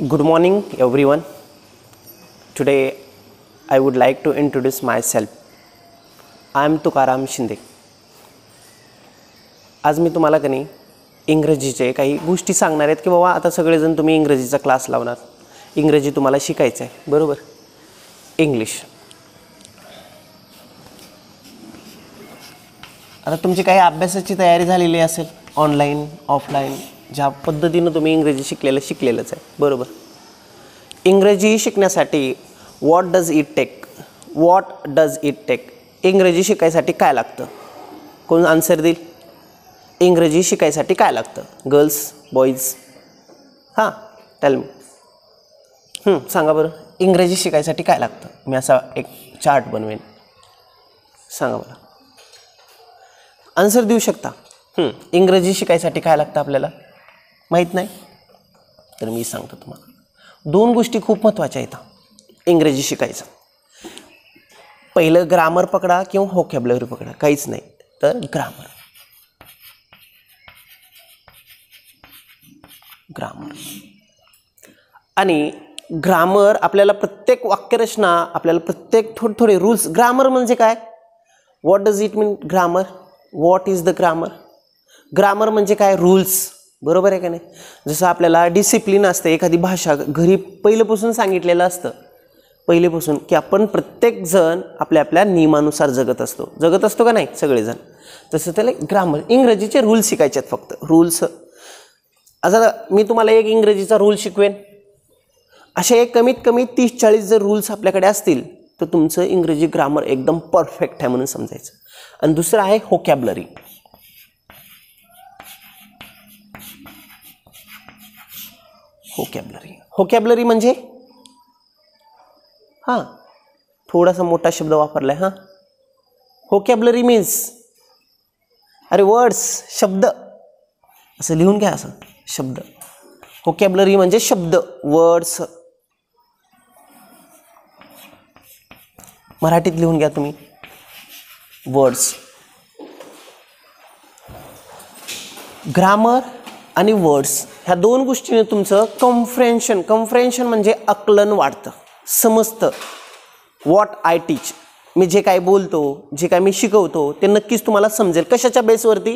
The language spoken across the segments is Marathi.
Good morning, everyone. Today, I would like to introduce myself. I am Tukaram Shinde. आज मी तुम्हाला कनी इंग्रजीचे काही गोष्टी सांगणार आहेत की बाबा आता सगळेजण तुम्ही इंग्रजीचा क्लास लावणार. इंग्रजी तुम्हाला शिकायचं आहे, बरोबर? इंग्लिश. आता तुमची काही अभ्यासाची तयारी झालेली असेल, ऑनलाईन, ऑफलाईन, ज्या पद्धतीने तुम्ही इंग्रजी शिकलेलंच आहे, बरोबर? इंग्रजी शिकण्यासाठी व्हॉट डज इट टेक? इंग्रजी शिकायसाठी काय लागतं? कोण आन्सर देईल? इंग्रजी शिकायसाठी काय लागतं? Girls, boys? हां, टेल मी. सांगा बरं, इंग्रजी शिकायसाठी काय लागतं? मी असा एक चार्ट बनवेन, सांगा बरं. आन्सर देऊ शकता? इंग्रजी शिकायसाठी काय लागतं आपल्याला माहीत नाही? तर मी सांगतो तुम्हाला. दोन गोष्टी खूप महत्त्वाच्या आहेत इंग्रजी शिकायचं. पहिलं ग्रामर पकडा किंवा व्होकॅब्युलरी पकडा, काहीच नाही तर ग्रामर. आणि ग्रामर आपल्याला प्रत्येक वाक्यरचना, आपल्याला प्रत्येक थोडे रूल्स. ग्रामर म्हणजे काय? What does it mean grammar? What is the grammar? Grammar म्हणजे काय? रूल्स, बरोबर आहे का नाही? जसं आपल्याला डिसिप्लिन असतं, एखादी भाषा घरी पहिल्यापासून सांगितलेलं असतं, पहिलेपासून की आपण प्रत्येकजण आपल्या आपल्या नियमानुसार जगत असतो का नाही सगळेजण? तसं त्याला ग्रामर. इंग्रजीचे रूल्स शिकायचे आहेत, फक्त रूल्स. आता मी तुम्हाला एक इंग्रजीचा रूल शिकवेन, असे एक कमीत कमी 30-40 जर रूल्स आपल्याकडे असतील तर तुमचं इंग्रजी ग्रामर एकदम परफेक्ट आहे म्हणून समजायचं. आणि दुसरं आहे व्होकॅब्युलरी. व्होकॅब्युलरी म्हणजे थोडासा मोठा शब्द वापरलाय. व्होकॅब्युलरी मीन्स वर्ड्स, शब्द. असं लिहून घ्या, असं शब्द. व्होकॅब्युलरी म्हणजे शब्द, वर्ड्स. मराठीत लिहून घ्या तुम्ही, वर्ड्स. ग्रामर आणि वर्ड्स ह्या दोन गोष्टीने तुमचं कम्प्रेन्शन म्हणजे आकलन वाढतं, समजतं. व्हॉट आय टीच, मी जे काय बोलतो, जे काय मी शिकवतो ते नक्कीच तुम्हाला समजेल. कशाच्या बेसवरती?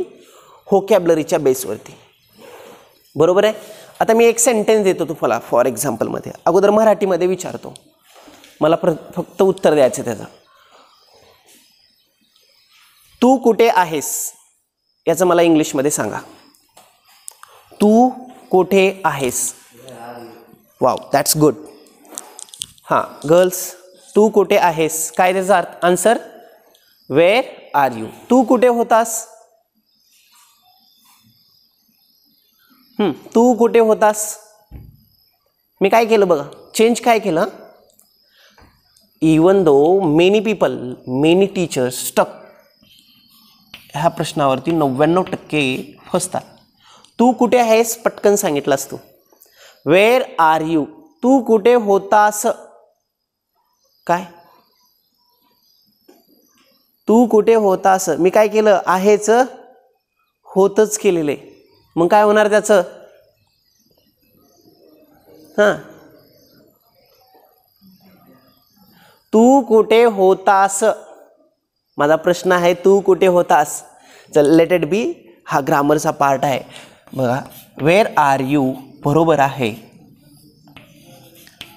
व्होकॅब्युलरीच्या बेसवरती, बरोबर आहे? आता मी एक सेंटेन्स देतो तुम्हाला फॉर एक्झाम्पलमध्ये. अगोदर मराठीमध्ये विचारतो, मला फक्त उत्तर द्यायचं त्याचं. तू कुठे आहेस याचं मला इंग्लिशमध्ये सांगा. तू कुठे आहेस? Wow, that's good. गर्ल्स, तू कुठे आहेस काय त्याचा अर्थ? Answer, where are you? तू कुठे होतास? तू कुठे होतास? मी काय केलं बघा, चेंज काय केलं. Even though many teachers stuck ह्या प्रश्नावरती 99% फसतात. तू कुठे आहेस पटकन सांगितलास तू. Where are you? तू कुठे होतास? काय? तू कुठे होतास? मी काय केलं, आहेच होतच केलेले. मग काय होणार त्याचं? तू कुठे होतास? माझा प्रश्न आहे, तू कुठे होतास? चल, लेट इट बी. हा ग्रामरचा पार्ट आहे बघा. वेअर आर यू बरोबर आहे.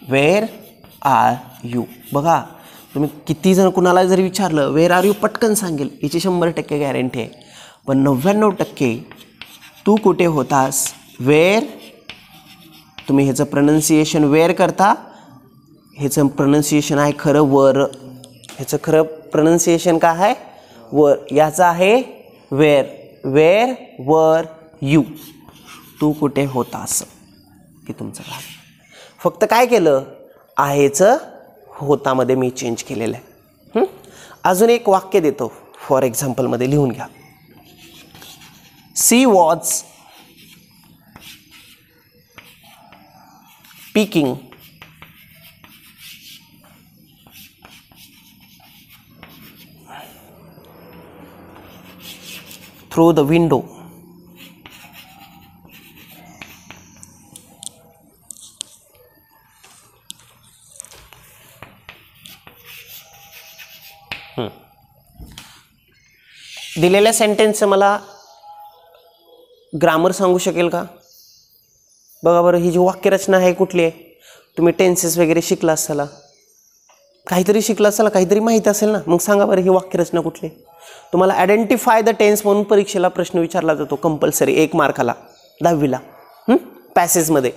वेअर आर यू बघा, तुम्ही किती जण कुणाला जरी विचारलं वेअर आर यू पटकन सांगेल, याची 100% गॅरंटी आहे. पण 99% तू कुठे होतास, वेअर. तुम्ही ह्याचं प्रोनाउन्सिएशन वेअर करता, ह्याचं प्रोनाउन्सिएशन आहे खरं वर. ह्याचं खरं प्रोनाउन्सिएशन काय आहे? वर. याचं आहे वेअर. Where were you? तू कुठे होतास की तुमचं काय. फक्त काय केलं, आहेच होतामध्ये मी चेंज केलेलं आहे. अजून एक वाक्य देतो फॉर एक्झाम्पलमध्ये, लिहून घ्या. She was peeking through the window. दिलेल्या सेंटेन्सचं मला ग्रामर सांगू शकेल का? बघा बरं, ही जी वाक्यरचना आहे कुठली आहे? तुम्ही टेन्सेस वगैरे शिकला असाल, काहीतरी शिकला असाल, काहीतरी माहीत असेल ना, मग सांगा बरं ही वाक्यरचना कुठली? तुम्हाला आयडेंटिफाय द टेन्स म्हणून परीक्षेला प्रश्न विचारला जातो कंपल्सरी 1 मार्काला 10वीला पॅसेजमध्ये.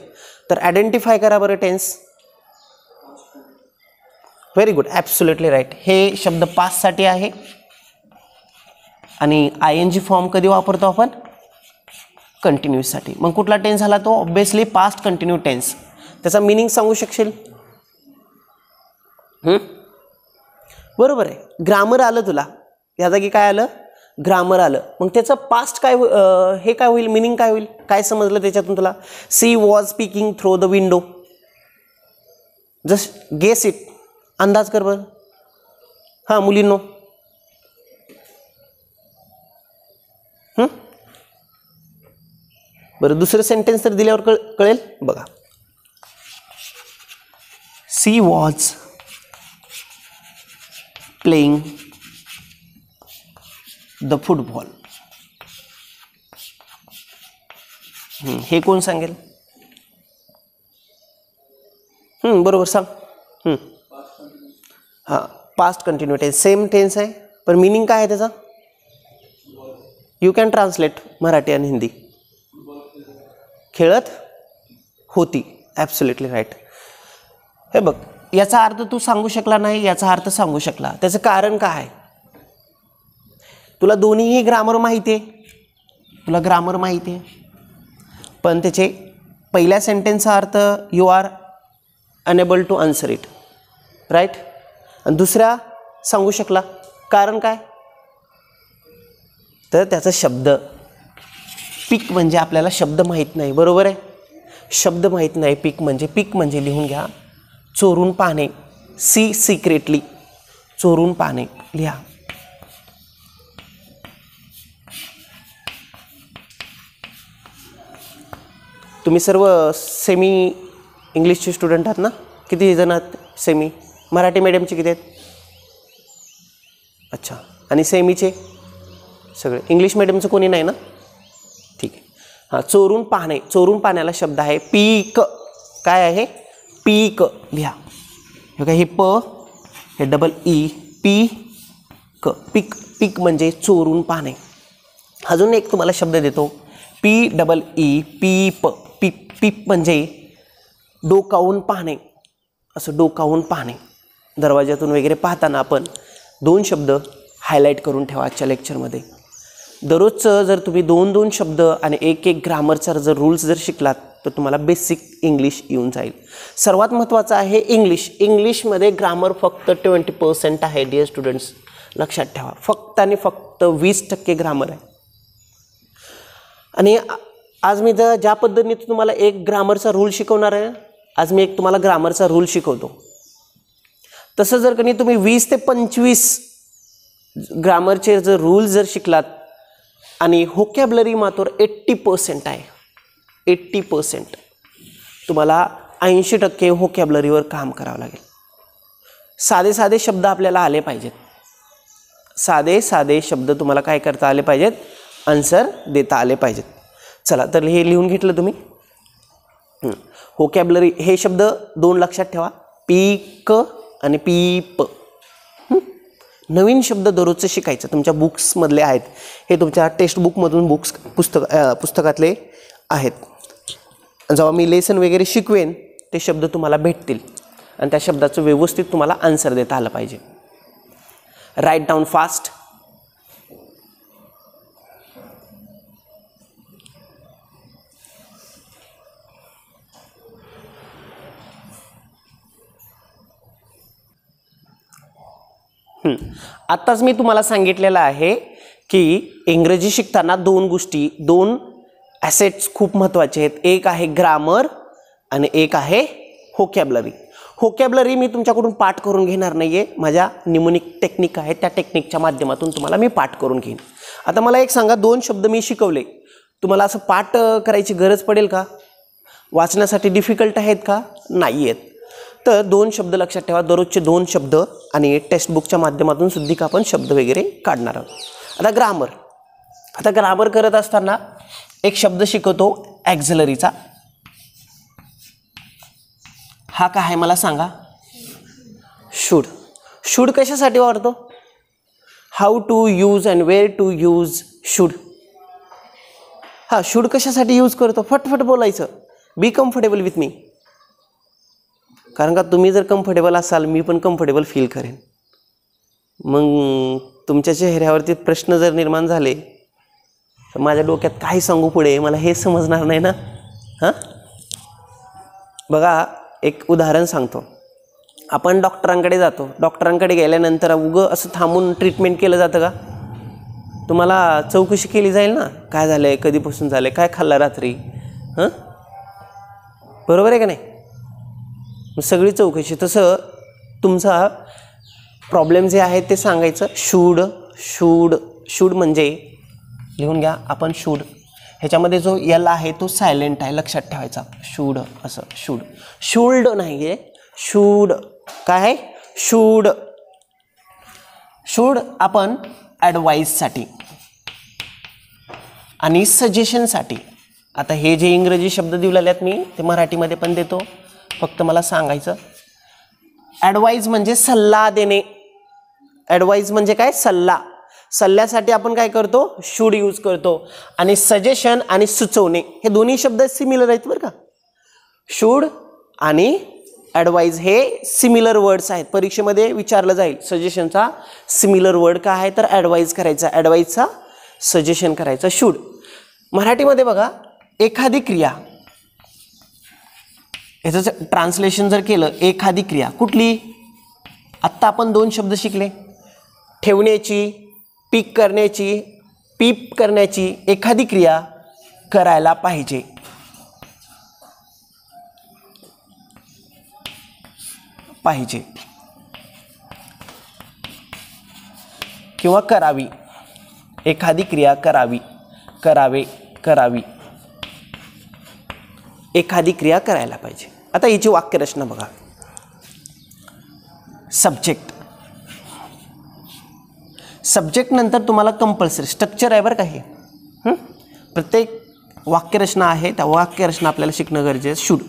तर आयडेंटिफाय करा बरं tense. Very good, absolutely right. हे शब्द पास्टसाठी आहे आणि ING फॉर्म कधी वापरतो आपण? कंटिन्यूससाठी. मग कुठला टेन्स झाला तो? Obviously past continue tense. त्याचा मिनिंग सांगू शकशील? बरोबर आहे, ग्रामर आलं तुला, या जागी काय आलं? ग्रामर आलं. मग त्याचं पास्ट काय हे काय होईल? मिनिंग काय होईल? काय समजलं त्याच्यातून तुला? She was speaking through the window. Just guess it, अंदाज कर बरं. हां मुलींनो, बरं दुसरं सेंटेन्स तर दिल्यावर कळेल. बघा, she was playing the football. हे कोण सांगेल? बरोबर सांग. हां, past continue tense, same tense आहे, पण मिनिंग काय आहे त्याचा? यू कॅन ट्रान्सलेट मराठी आणि हिंदी. खेळत होती. Absolutely right. हे बघ, याचा अर्थ तू सांगू शकला नाही, याचा अर्थ सांगू शकला. त्याचं कारण काय? तुला दोन्हीही ग्रामर माहिती आहे, तुला ग्रामर माहिती आहे, पण त्याचे पहिल्या सेंटेन्सचा अर्थ you are unable to answer it, right. आणि दुसऱ्या सांगू शकला. कारण काय? तर त्याचा शब्द पीक म्हणजे आपल्याला शब्द माहीत नाही. बरोबर आहे, शब्द माहीत नाही. पीक म्हणजे लिहून घ्या, चोरून पाहणे. सी सिक्रेटली, चोरून पाहणे लिहा. तुम्ही सर्व सेमी इंग्लिशचे स्टुडंट आहात ना? किती जण आहात सेमी? मराठी मीडियमचे किती आहेत? अच्छा, आणि सेमीचे सगळे? इंग्लिश मीडियमचं कोणी नाही ना? ठीक आहे. हां, चोरून पाहणे. चोरून पाहण्याला शब्द आहे पीक. काय आहे? पीक लिहा. हे काय? हे प, हे डबल ई, पीक. पीक, पीक म्हणजे चोरून पाहणे. अजून एक तुम्हाला शब्द देतो, PEE, पीप. पीप, पीप म्हणजे डोकावून पाहणे. असं डोकावून पाहणे. दरवाज्यातून वगैरे पाहताना आपण 2 शब्द हायलाईट करून ठेवा आजच्या लेक्चरमध्ये. दररोजचं जर तुम्ही 2-2 शब्द आणि एक ग्रामरचा जर रूल्स जर शिकलात तर तुम्हाला बेसिक इंग्लिश येऊन जाईल. सर्वात महत्त्वाचं आहे इंग्लिश. इंग्लिशमध्ये ग्रामर फक्त 20% आहे डिअर स्टुडंट्स, लक्षात ठेवा. फक्त आणि फक्त 20% ग्रामर आहे. आणि आज मी जर ज्या पद्धतीने तुम्हाला एक ग्रामरचा रूल शिकवणार आहे, आज मी एक तुम्हाला ग्रामरचा रूल शिकवतो. तसं जर कधी तुम्ही 20 ते 25 ग्रामरचे जर रूल्स जर शिकलात आणि व्होकॅब्युलरी मात्र 80% आहे. 80% तुम्हाला 80% व्होकॅब्युलरीवर काम करावं लागेल. साधे साधे शब्द आपल्याला आले पाहिजेत. साधे साधे शब्द तुम्हाला काय करता आले पाहिजेत? आन्सर देता आले पाहिजेत. चला, तर हे लिहून घेतलं तुम्ही. व्होकॅब्युलरी हे शब्द 2 लक्षात ठेवा, पीक आणि पीप. नवीन शब्द दररोजचं शिकायचं. तुमच्या बुक्समधले आहेत, हे तुमच्या टेक्स्टबुकमधून पुस्तकातले आहेत. जेव्हा मी लेसन वगैरे शिकवेन ते शब्द तुम्हाला भेटतील आणि त्या शब्दाचं व्यवस्थित तुम्हाला आन्सर देता आलं पाहिजे. Write down fast. आत्ताच मी तुम्हाला सांगितलेलं आहे की इंग्रजी शिकताना 2 गोष्टी, 2 ॲसेट्स खूप महत्त्वाचे आहेत. एक आहे ग्रामर आणि एक आहे व्होकॅब्युलरी. व्होकॅब्युलरी मी तुमच्याकडून पाठ करून घेणार नाही आहे. माझ्या निमोनिक टेक्निक आहे, त्या टेक्निकच्या माध्यमातून तुम्हाला मी पाठ करून घेईन. आता मला एक सांगा, 2 शब्द मी शिकवले, तुम्हाला असं पाठ करायची गरज पडेल का? वाचण्यासाठी डिफिकल्ट आहेत का? नाही आहेत. तर 2 शब्द लक्षात ठेवा, दररोजचे 2 शब्द आणि टेक्स्टबुकच्या माध्यमातून सुद्धा आपण शब्द वगैरे काढणार आहोत. आता ग्रामर करत असताना एक शब्द शिकवतो ॲक्झिलरीचा. हा काय आहे मला सांगा? शुड. शुड कशासाठी वापरतो? How to use and where to use should. हा, शुड कशासाठी यूज करतो? फटफट बोलायचं. Be comfortable with me. कारण का तुम्ही जर कम्फर्टेबल असाल, मी पण कम्फर्टेबल फील करेन. मग तुमच्या चेहऱ्यावरती प्रश्न जर निर्माण झाले तर माझ्या डोक्यात काय सांगू पुढे मला हे समजणार नाही ना. हां, बघा एक उदाहरण सांगतो. आपण डॉक्टरांकडे जातो. डॉक्टरांकडे गेल्यानंतर असं थांबून ट्रीटमेंट केलं जातं का? तुम्हाला चौकशी केली जाईल ना, काय झालं आहे, कधीपासून झालं आहे, काय खाल्लं रात्री. हां, बरोबर आहे का नाही? सगळी चौकशी. तसं तुमचा प्रॉब्लेम जे आहे ते सांगायचं. शूड. शूड शूड म्हणजे लिहून घ्या आपण. शूड ह्याच्यामध्ये जो यल आहे तो सायलेंट आहे, लक्षात ठेवायचा. शूड असं. शूड. शूल्ड नाही आहे, शूड. काय आहे? शूड. शूड आपण ॲडवाईससाठी आणि सजेशनसाठी. आता हे जे इंग्रजी शब्द दिलेले आहेत मी ते मराठीमध्ये पण देतो, फक्त मला सांगायचं. ॲडवाईज म्हणजे सल्ला देणे. ॲडवाईज म्हणजे काय? सल्ला. सल्ल्यासाठी आपण काय करतो? शूड यूज करतो. आणि सजेशन आणि सुचवणे हे दोन्ही शब्द सिमिलर आहेत बरं का. शूड आणि ॲडवाईज हे सिमिलर वर्ड्स आहेत. परीक्षेमध्ये विचारलं जाईल. सजेशनचा सिमिलर वर्ड काय आहे तर ॲडवाईज करायचा, ॲडवाईजचा सजेशन करायचं. शूड. मराठीमध्ये बघा एखादी क्रिया, याचं ट्रान्सलेशन जर केलं, एखादी क्रिया कुठली? आत्ता आपण 2 शब्द शिकले, ठेवण्याची, पीक करण्याची, पीप करण्याची. एखादी क्रिया करायला पाहिजे. पाहिजे किंवा करावी. एखादी क्रिया करावी, करावे, करावी. एखादी क्रिया करायला पाहिजे. आता हिची वाक्यरचना बघा. सब्जेक्ट. सब्जेक्ट नंतर तुम्हाला कंपल्सरी स्ट्रक्चर आहे बरं का. हे प्रत्येक वाक्यरचना आहे, त्या वाक्यरचना आपल्याला शिकणं गरजेचं. शूड.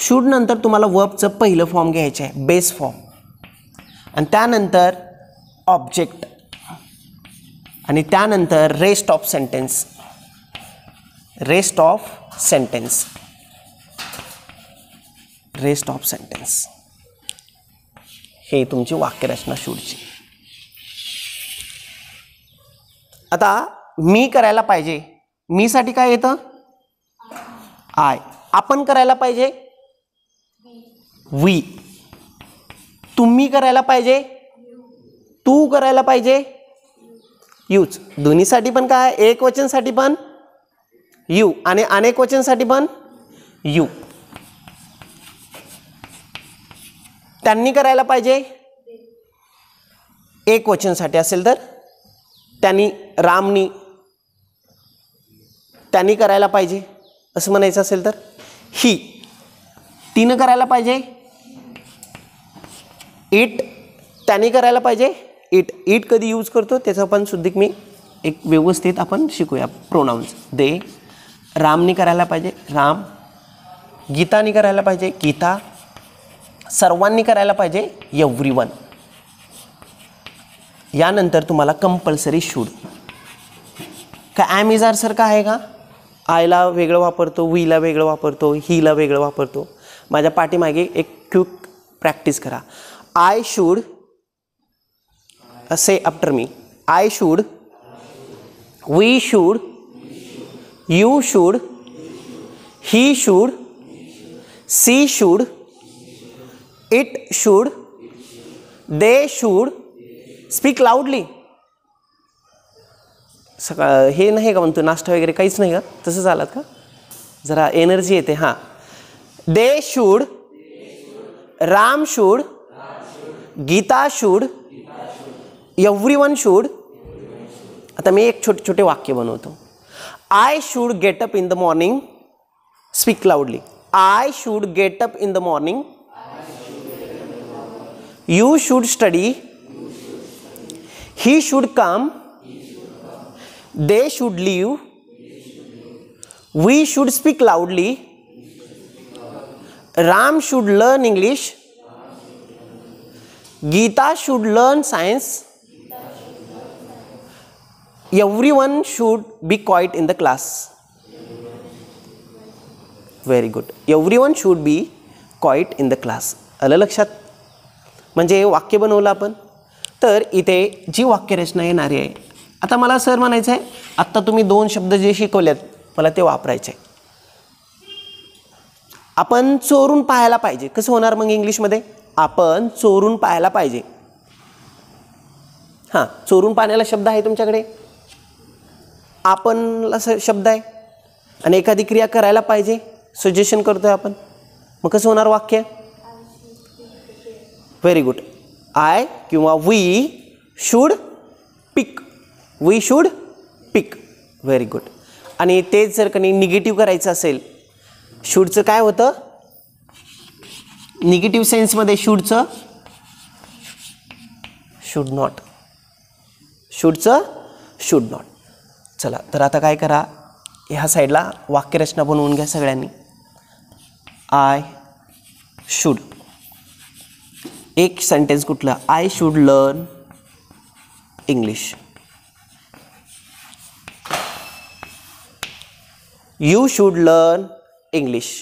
शूड नंतर तुम्हाला वर्बचं पहिलं फॉर्म घ्यायचं आहे, बेस फॉर्म. आणि त्यानंतर ऑब्जेक्ट. आणि त्यानंतर rest of sentence. Rest of sentence. Rest of sentence. हे तुमची वाक्यरचना शूडची. आता मी करायला पाहिजे. मी साठी काय येतं? आय. आपण करायला पाहिजे वी. तुम्ही करायला पाहिजे, तू करायला पाहिजे यूज. दोन्हीसाठी पण काय? एक वचनसाठी पण यू आणि अनेक वचनसाठी पण यू. त्यांनी करायला पाहिजे, एक वचनसाठी असेल तर त्यांनी, रामनी. त्यांनी करायला पाहिजे असं म्हणायचं असेल तर ही. तिनं करायला पाहिजे इट. त्यांनी करायला पाहिजे इट. इट कधी यूज करतो त्याचं पण सुद्धा मी एक व्यवस्थित आपण शिकूया. प्रोनाउन्स. दे. रामनी करायला पाहिजे राम. गीतानी करायला पाहिजे गीता. सर्वांनी करायला पाहिजे एव्हरीवन. यानंतर तुम्हाला कंपल्सरी शूड. का ॲम इज आर सारखं आहे का? आयला वेगळं वापरतो, वीला वेगळं वापरतो, हीला वेगळं वापरतो. माझ्या पाठीमागे एक क्विक प्रॅक्टिस करा. I should say after me. I should, we should, you should, he should, she should, it should, they should. Speak loudly. सकाळ हे नाही का म्हणतो नाश्ता वगैरे काहीच नाही का? तसं चालत का? जरा एनर्जी येते. हां. They should, Ram should, Geeta should, everyone should. आता मी एक छोटे छोटे वाक्य बनवतो. I should get up in the morning. Speak loudly. I should get up in the morning. You should study, he should come, they should leave, we should speak loudly, Ram should learn English, Geeta should learn science, everyone should be quiet in the class. Very good. Everyone should be quiet in the class. आलं लक्षात? म्हणजे वाक्य बनवलं आपण. तर इथे जी वाक्यरचना येणारी आहे, आता मला सर म्हणायचं आहे, आत्ता तुम्ही 2 शब्द जे शिकवलेत मला ते वापरायचे. आपण चोरून पाहायला पाहिजे. कसं होणार मग इंग्लिशमध्ये? आपण चोरून पाहायला पाहिजे. हां, चोरून पाहण्याला शब्द आहे तुमच्याकडे? आपणला शब्द आहे आणि एखादी क्रिया करायला पाहिजे, सजेशन करतोय आपण. मग कसं होणार वाक्य? Very good. आय किंवा we should pick, we should pick. Very good. आणि तेच जर का निगेटिव्ह करायचं असेल, शूडचं काय होतं? निगेटिव्ह सेन्समध्ये शूडचं शुड नॉट, शूडचं शुड नॉट. चला, तर आता काय करा, ह्या साईडला वाक्यरचना बनवून घ्या सगळ्यांनी. आय शुड, एक सेंटेन्स कुठला? I should learn English. You should learn English.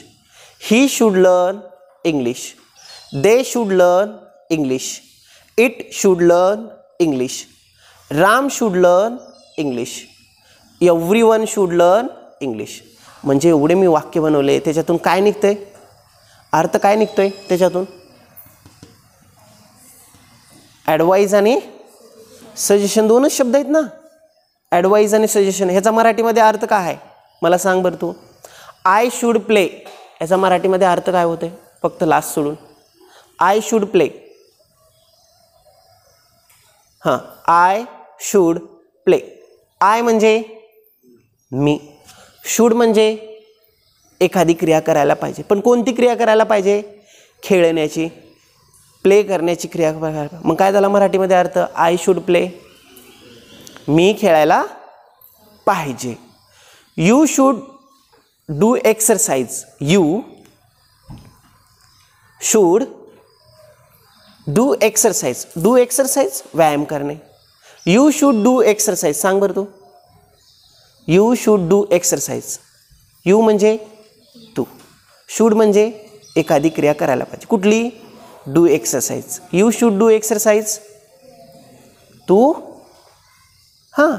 He should learn English. They should learn English. It should learn English. Ram should learn English. Everyone should learn English. म्हणजे एवढे मी वाक्य बनवले, त्याच्यातून काय निघतंय? अर्थ काय निघतोय त्याच्यातून? ॲडवाईज आणि सजेशन, 2च शब्द आहेत ना, ॲडवाईज आणि सजेशन. ह्याचा मराठीमध्ये अर्थ काय आहे मला सांग बरं तू. आय शुड प्ले, याचा मराठीमध्ये अर्थ काय होते? फक्त लास्ट सोडून आय शुड प्ले. हां, आय शुड प्ले. आय म्हणजे मी, शुड म्हणजे एखादी क्रिया करायला पाहिजे. पण कोणती क्रिया करायला पाहिजे? खेळण्याची, प्ले करण्याची क्रिया करायला. मग काय झाला मराठीमध्ये अर्थ? आय शुड प्ले, मी खेळायला पाहिजे. You should do exercise, you should do exercise. Do exercise व्यायाम करणे. यू शुड डू एक्सरसाइज, सांग बरं तू. You should do exercise. You म्हणजे तू, शुड म्हणजे एखादी क्रिया करायला पाहिजे. कुठली? Do exercise. You should do exercise. तू हां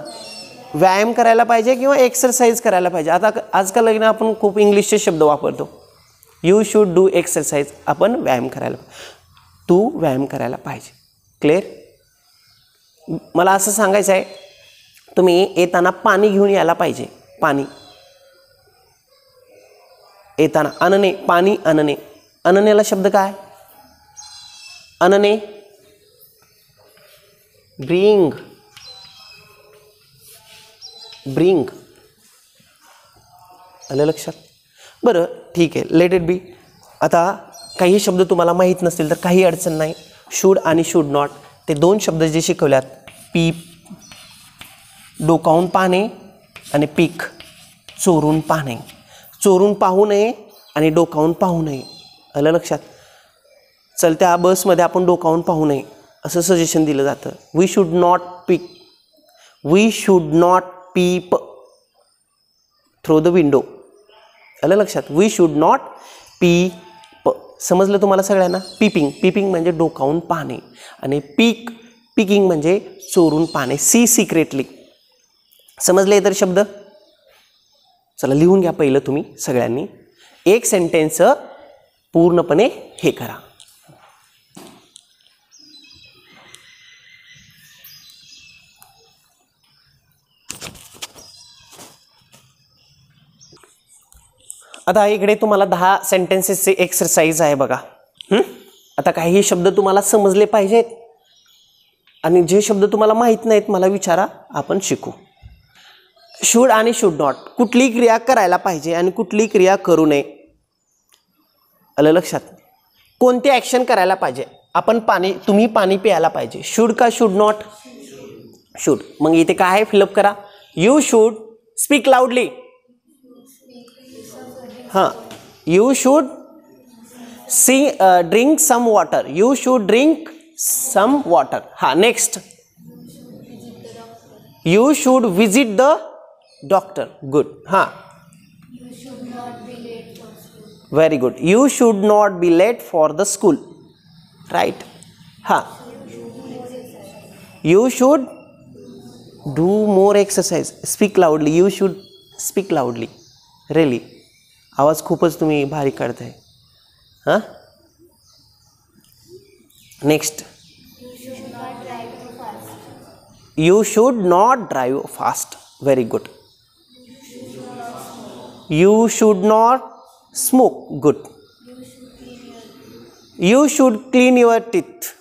व्यायाम करायला पाहिजे किंवा एक्सरसाइज करायला पाहिजे. आता आजकाल आपण खूप इंग्लिशचे शब्द वापरतो. यू शुड डू एक्सरसाइज, आपण व्यायाम करायला, तू व्यायाम करायला पाहिजे. क्लिअर? मला असं सांगायचं आहे, तुम्ही येताना पाणी घेऊन यायला पाहिजे. पाणी येताना, आणणे, पाणी आणणे. आणण्याला शब्द काय? आणणे, ब्रिंग, ब्रिंग. आलं लक्षात? बरं ठीक आहे, लेट इट बी. आता काही शब्द तुम्हाला माहीत नसतील तर काही अडचण नाही. शूड आणि शूड नॉट ते 2 शब्द जे शिकवल्यात, पीप डोकावून पाहणे आणि पीक चोरून पाहणे. चोरून पाहू नये आणि डोकावून पाहू नये. आलं लक्षात? चलत्या बसमध्ये आपण डोकावून पाहू नये असं सजेशन दिलं जातं. We should not peek, we should not peep through the window. आलं लक्षात? We should not peep. समजलं तुम्हाला सगळ्यांना? पीपिंग, पीपिंग म्हणजे डोकावून पाहणे आणि पीक, पीकिंग म्हणजे चोरून पाहणे. See secretly. समजले तर शब्द? चला लिहून घ्या पहिलं तुम्ही सगळ्यांनी. एक सेंटेन्स पूर्णपणे हे करा. आता इकडे तुम्हाला 10 सेंटेन्सेसचे एक्सरसाइज आहे बघा. आता काही शब्द तुम्हाला समजले पाहिजेत आणि जे शब्द तुम्हाला माहीत नाहीत मला विचारा, आपण शिकू. शुड आणि शुड नॉट, कुठली क्रिया करायला पाहिजे आणि कुठली क्रिया करू नये. आलं लक्षात? कोणती ॲक्शन करायला पाहिजे? आपण पाणी, तुम्ही पाणी प्यायला पाहिजे. शुड का शुड नॉट? शुड. मग इथे काय आहे फिलअप करा. You should speak loudly. हां, you should drink some water. You should drink some water. हां, next. You should visit the doctor. Good. हां, very good. You should not be late for the school. Right. हां, you should do more exercise. Speak loudly. You should speak loudly. Really आवाज खूपच तुम्ही भारी काढताय. हां, next. You should not drive fast. Very good. You should not smoke. Good. You should clean your teeth.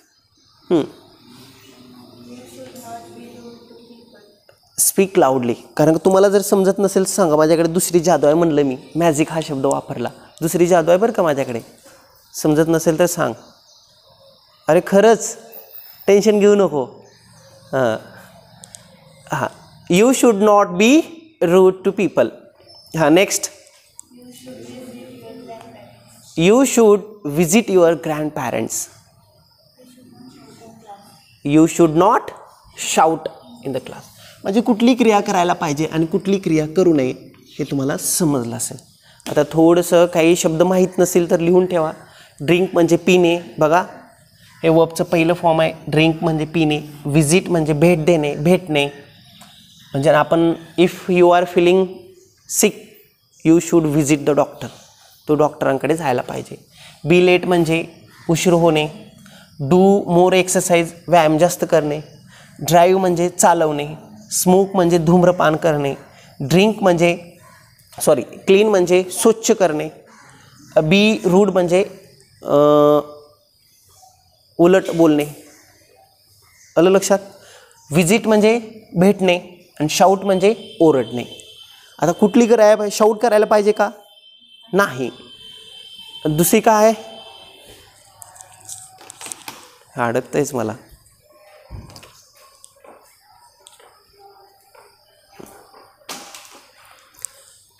Speak loudly. कारण तुम्हाला जर समजत नसेल सांगा, माझ्याकडे दुसरी जादू आहे म्हणलं मी, मॅजिक हा शब्द वापरला. दुसरी जादू आहे बरं का माझ्याकडे. समजत नसेल तर सांग. अरे खरंच टेन्शन घेऊ नको. हां हां, you should not be rude to people. हां, next. You should visit your grandparents. You should not shout in the class. म्हणजे कुठली क्रिया करायला पाहिजे आणि कुठली क्रिया करू नये हे तुम्हाला समजलं असेल. आता थोडंसं काही शब्द माहीत नसेल तर लिहून ठेवा. ड्रिंक म्हणजे पिणे. बघा हे वर्बचं पहिलं फॉर्म आहे. ड्रिंक म्हणजे पिणे. विजिट म्हणजे भेट देणे, भेटणे. म्हणजे आपण if you are feeling sick you should visit the doctor. तो डॉक्टरांकडे जायला पाहिजे. बी लेट म्हणजे उशीर होणे. डू मोर एक्सरसाइज व्यायाम जास्त करणे. ड्राईव्ह म्हणजे चालवणे. स्मोक म्हणजे धूम्रपान करणे. ड्रिंक म्हणजे क्लीन म्हणजे स्वच्छ करणे. बी रूड म्हणजे उलट बोलणे. आलं लक्षात? विजिट म्हणजे भेटणे आणि शाऊट म्हणजे ओरडणे. आता कुठली करायला पाहिजे? शाऊट करायला पाहिजे का? नाही. दुसरी काय आहे? अडकतंयच मला.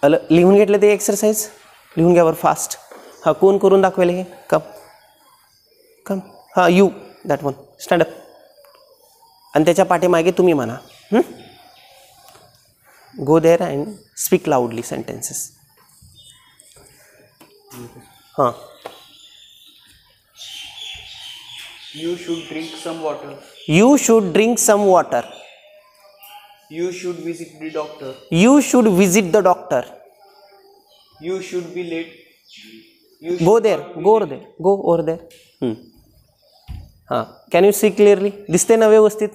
लिहून घेतलं ते एक्सरसाइज लिहून घ्या बरं फास्ट. हां, कोण करून दाखवेल हे? कम कम. हां, यू दॅट वन स्टँडअप. आणि त्याच्या पाठीमागे तुम्ही म्हणा. Go there and speak loudly sentences. हां. You should drink some water. You should drink some water. You should visit the doctor. You should visit the doctor. You should be late. You go should there. not be go late. There. Go or there. हां, कॅन यू सी क्लिअरली? दिसते ना व्यवस्थित?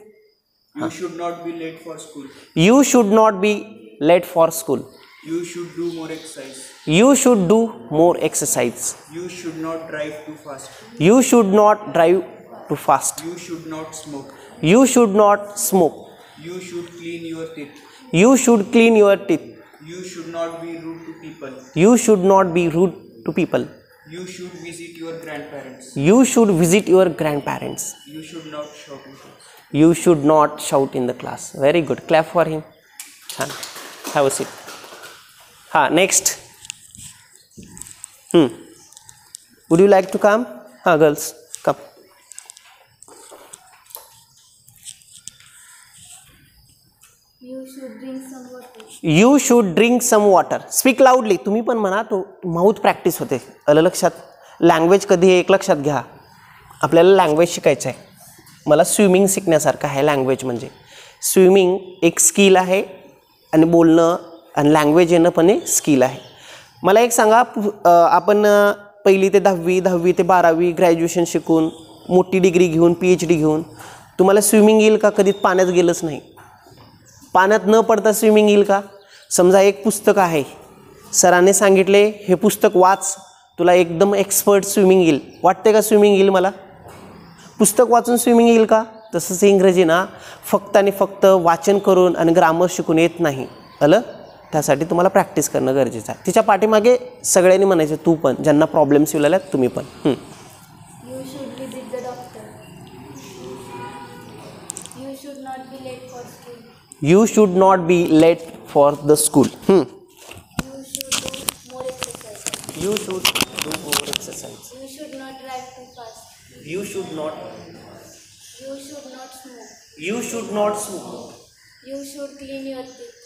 You should not be late for school. You should not be late for school. You should do more exercise. You should do more exercise. You should not drive too fast. You should not drive too fast. You should not smoke. You should not smoke. You should clean your teeth. You should clean your teeth. You should not be rude to people. You should not be rude to people. You should visit your grandparents. You should visit your grandparents. You should not shout in class. You should not shout in the class. Very good. Clap for him. छान. Have a seat. हां, next. Would you like to come? हां, girls come. You should drink some water. You should drink some water. Speak loudly. तुम्ही पण म्हणा, तो माउथ प्रॅक्टिस होते. आलं लक्षात? लँग्वेज कधी एक लक्षात घ्या, आपल्याला लँग्वेज शिकायचं आहे. मला स्विमिंग शिकण्यासारखं आहे. लँग्वेज म्हणजे स्विमिंग एक स्किल आहे आणि बोलणं आणि लँग्वेज येणं पण एक स्किल आहे. मला एक सांगा, आपण 1ली ते 10वी, 10वी ते 12वी ग्रॅज्युएशन शिकून मोठी डिग्री घेऊन PhD घेऊन तुम्हाला स्विमिंग येईल का? कधी पाण्यात गेलंच नाही. पाण्यात न पडता स्विमिंग येईल का? समजा एक पुस्तक आहे, सरांनी सांगितले हे पुस्तक वाच, तुला एकदम एक्सपर्ट स्विमिंग येईल. वाटते का स्विमिंग येईल मला? पुस्तक वाचून स्विमिंग येईल का? तसंच इंग्रजी ना फक्त आणि फक्त वाचन करून आणि ग्रामर शिकून येत नाही. आलं? त्यासाठी तुम्हाला प्रॅक्टिस करणं गरजेचं आहे. तिच्या पाठीमागे सगळ्यांनी म्हणायचं, तू पण, ज्यांना प्रॉब्लेम्स येऊ लागल्यात तुम्ही पण. You should visit the doctor. You should not be late for the school. You should do more exercise. You should do more exercise. You should not drive too fast. You should not. You should not smoke. You should not smoke. You should clean your teeth.